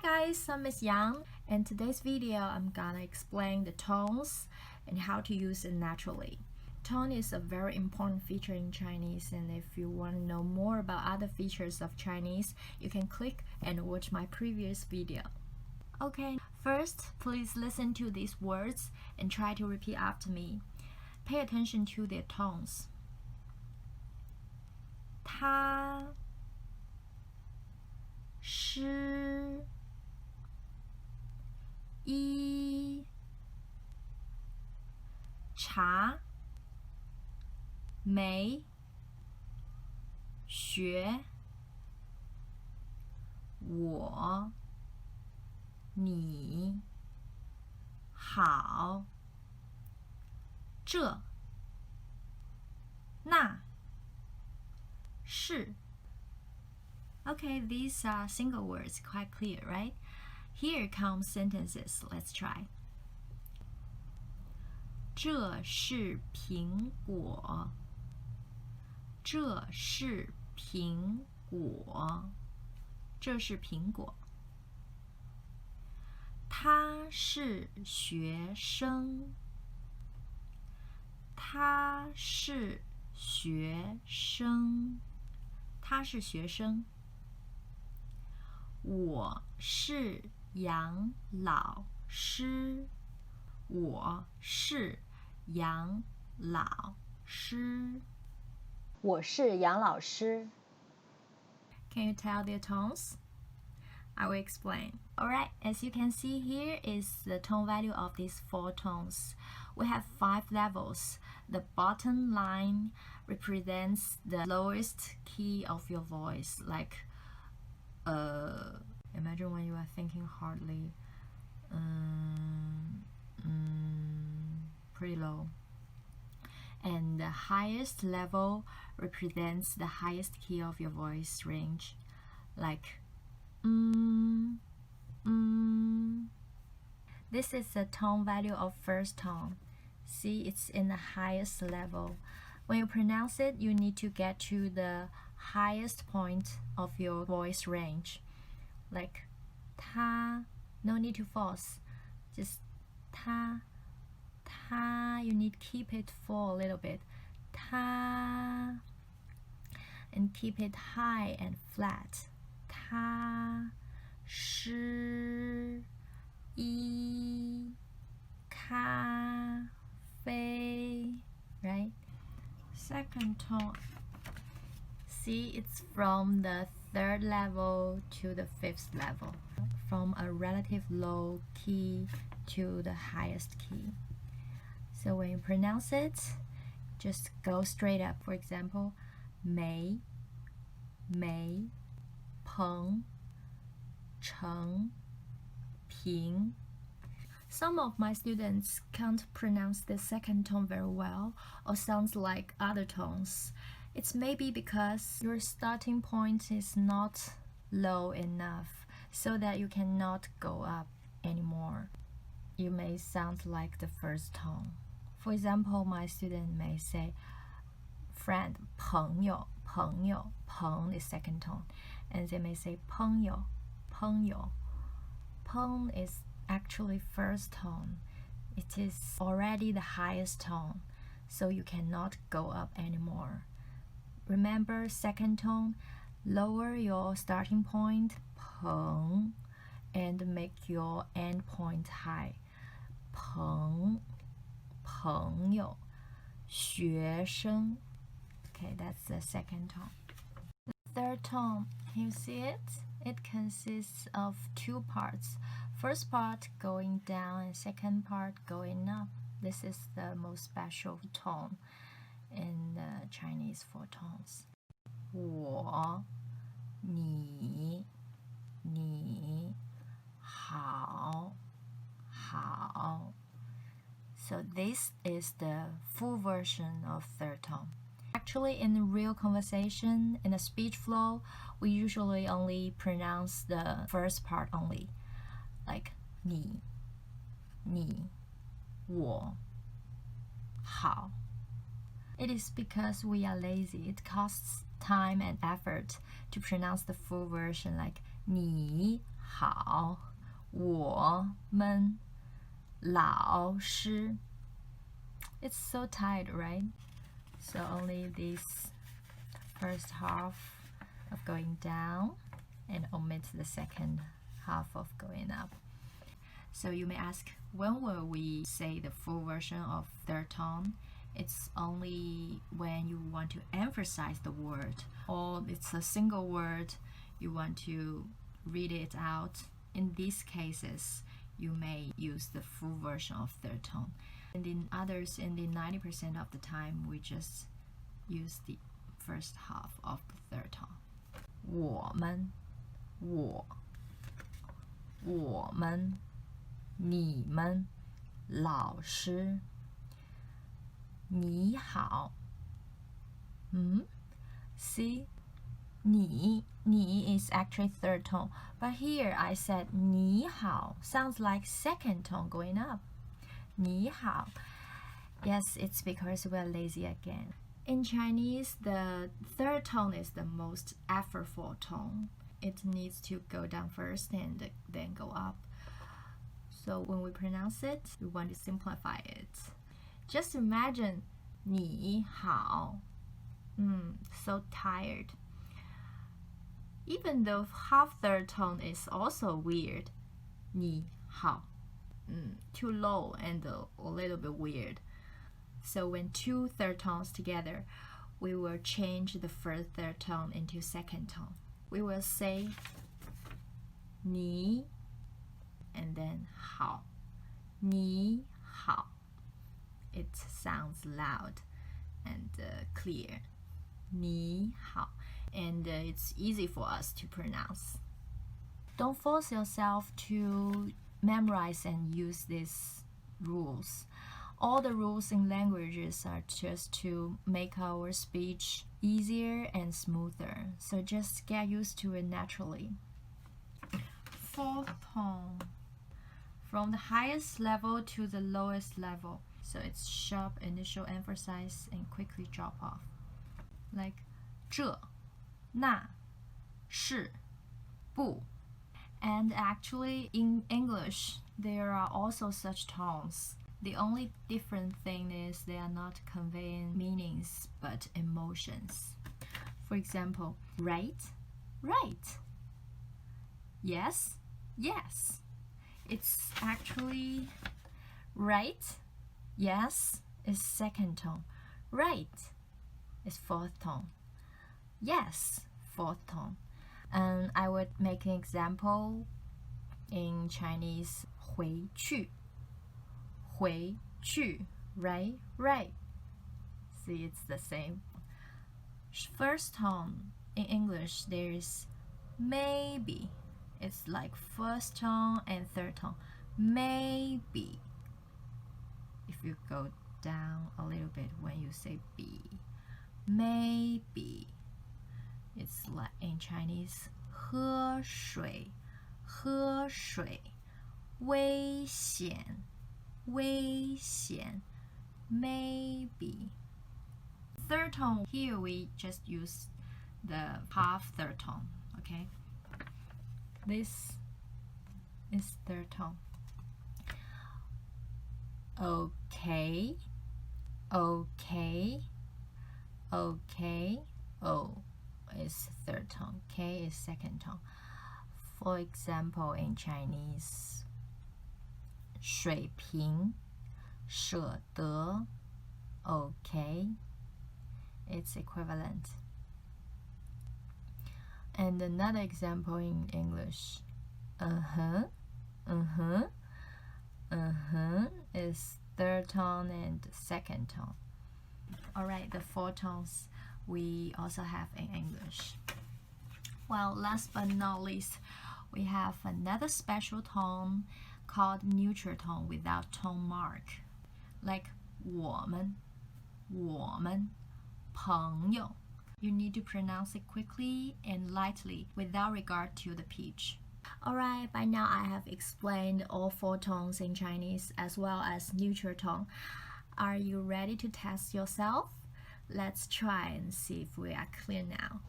Hi guys, I'm Miss Yang. In today's video, I'm gonna explain the tones and how to use it naturally. Tone is a very important feature in Chinese, and if you want to know more about other features of Chinese, you can click and watch my previous video. Okay, first, please listen to these words and try to repeat after me. Pay attention to their tones. 他诗一茶没学我你好这那是 Okay, these are single words, quite clear, right? Here come sentences. Let's try. 这是苹果。这是苹果。这是苹果。他是学生。他是学生。他是学生。我是杨老师。我是杨老师。我是杨老师。Can you tell their tones? I will explain. Alright, as you can see here is the tone value of these 4 tones. We have 5 levels. The bottom line represents the lowest key of your voice, like imagine when you are thinking hardly, pretty low. And the highest level represents the highest key of your voice range, like This is the tone value of first tone. See, it's in the highest level. When you pronounce it, you need to get to the highest point of your voice range. Like ta, no need to force. Just ta, ta, you need to keep it full a little bit. Ta, and keep it high and flat. Ta, shi, yi, ka, fei, right? Second tone. See, it's from the 3rd level to the 5th level, from a relative low key to the highest key. So when you pronounce it, just go straight up. For example, 梅 朋 成 平. Some of my students can't pronounce the second tone very well or sounds like other tones. It's maybe because your starting point is not low enough so that you cannot go up anymore. You may sound like the first tone. For example, my student may say friend, 朋友 朋 is second tone, and they may say 朋友 Peng is actually first tone. It is already the highest tone, so you cannot go up anymore. Remember, second tone, lower your starting point, 朋, and make your end point high. 朋友 学生. Okay, that's the second tone. The third tone, can you see it? It consists of 2 parts. First part going down and second part going up. This is the most special tone in the Chinese 4 tones. 我你好 So this is the full version of third tone. Actually, in real conversation, in a speech flow, we usually only pronounce the first part only, like 你我好. It is because we are lazy. It costs time and effort to pronounce the full version, like 你好，我们老师. It's so tight, right? So only this first half of going down and omit the second half of going up. So you may ask, when will we say the full version of third tone? It's only when you want to emphasize the word, or it's a single word you want to read it out. In these cases, you may use the full version of third tone. And in others, in the 90% of the time, we just use the first half of the third tone. 我们你们老师你好 See, 你 is actually third tone, but here I said 你好 sounds like second tone going up. 你好. Yes, it's because we're lazy again. In Chinese, the third tone is the most effortful tone. It needs to go down first and then go up. So when we pronounce it, we want to simplify it. Just imagine 你好. So tired. Even though half third tone is also weird. 你好. Too low and a little bit weird. So when two third tones together, we will change the first third tone into second tone. We will say 你 and then 好. 你好. It sounds loud and clear. 你好. And it's easy for us to pronounce. Don't force yourself to memorize and use these rules. All the rules in languages are just to make our speech easier and smoother. So just get used to it naturally. Fourth tone. From the highest level to the lowest level. So it's sharp initial emphasis and quickly drop off. Like 这,那,是,不. And actually in English, there are also such tones. The only different thing is they are not conveying meanings but emotions. For example, right, right. Yes, yes. It's actually right, yes is second tone. Right is fourth tone. Yes, fourth tone. And I would make an example in Chinese. 回去,回去, right, right. See, it's the same. First tone in English, there is maybe. It's like first tone and third tone. Maybe. If you go down a little bit when you say be. Maybe. It's like in Chinese, 喝水,喝水, 危险,危险, maybe. Third tone, here we just use the half third tone, okay? This is third tone. Okay, okay, okay, O is third tone, K is second tone. For example, in Chinese, 水平,舍得, okay, it's equivalent. And another example in English, is third tone and second tone. Alright, the four tones we also have in English. Well, last but not least, we have another special tone called neutral tone without tone mark. Like 我们,朋友. You need to pronounce it quickly and lightly without regard to the pitch. Alright, by now I have explained all four tones in Chinese as well as neutral tone. Are you ready to test yourself? Let's try and see if we are clear now.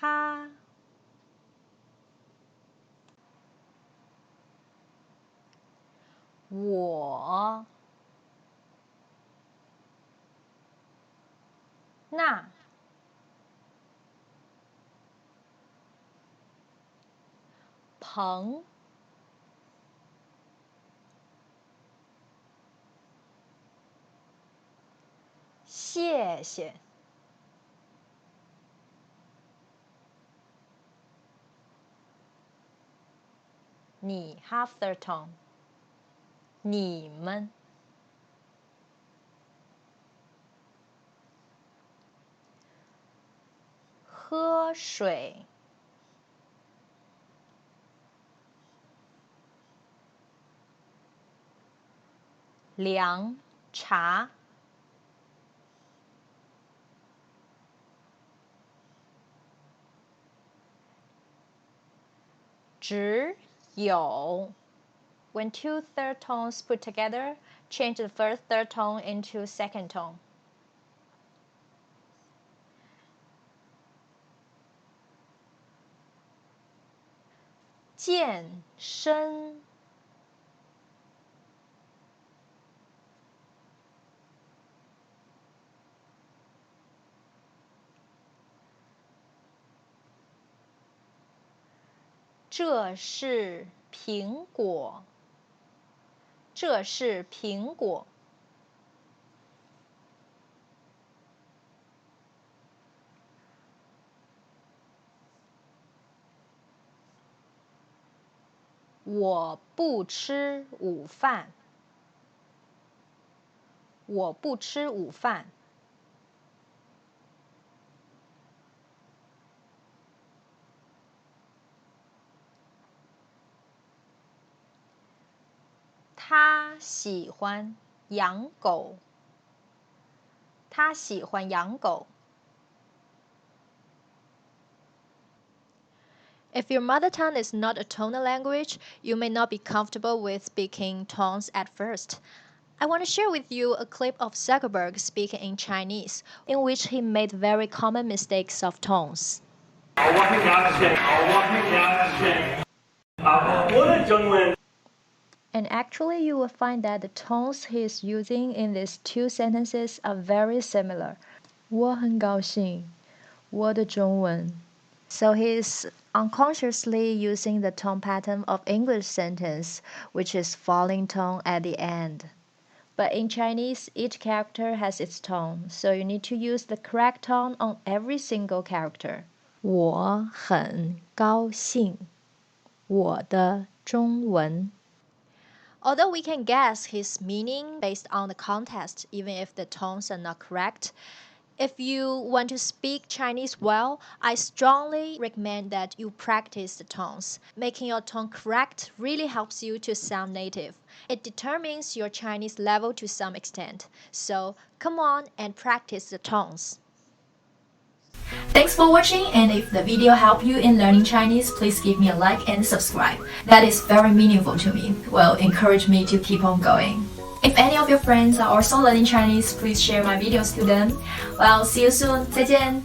他，我，那，朋，谢谢。你 half third tone， 你们，喝水，凉茶，只有。When two third tones put together, change the first third tone into second tone. 健身，这是苹果，这是苹果。我不吃午饭，我不吃午饭。他喜欢养狗，他喜欢养狗。If your mother tongue is not a tonal language, you may not be comfortable with speaking tones at first. I want to share with you a clip of Zuckerberg speaking in Chinese, in which he made very common mistakes of tones. 我的中文 And actually, you will find that the tones he is using in these two sentences are very similar. 我很高兴，我的中文。So he is unconsciously using the tone pattern of English sentence, which is falling tone at the end. But in Chinese, each character has its tone, so you need to use the correct tone on every single character. 我很高兴，我的中文。Although we can guess his meaning based on the context, even if the tones are not correct, if you want to speak Chinese well, I strongly recommend that you practice the tones. Making your tone correct really helps you to sound native. It determines your Chinese level to some extent. So come on and practice the tones. Thanks for watching, and if the video helped you in learning Chinese, please give me a like and subscribe. That is very meaningful to me. Will encourage me to keep on going. If any of your friends are also learning Chinese, please share my videos to them. Well, see you soon. 再见。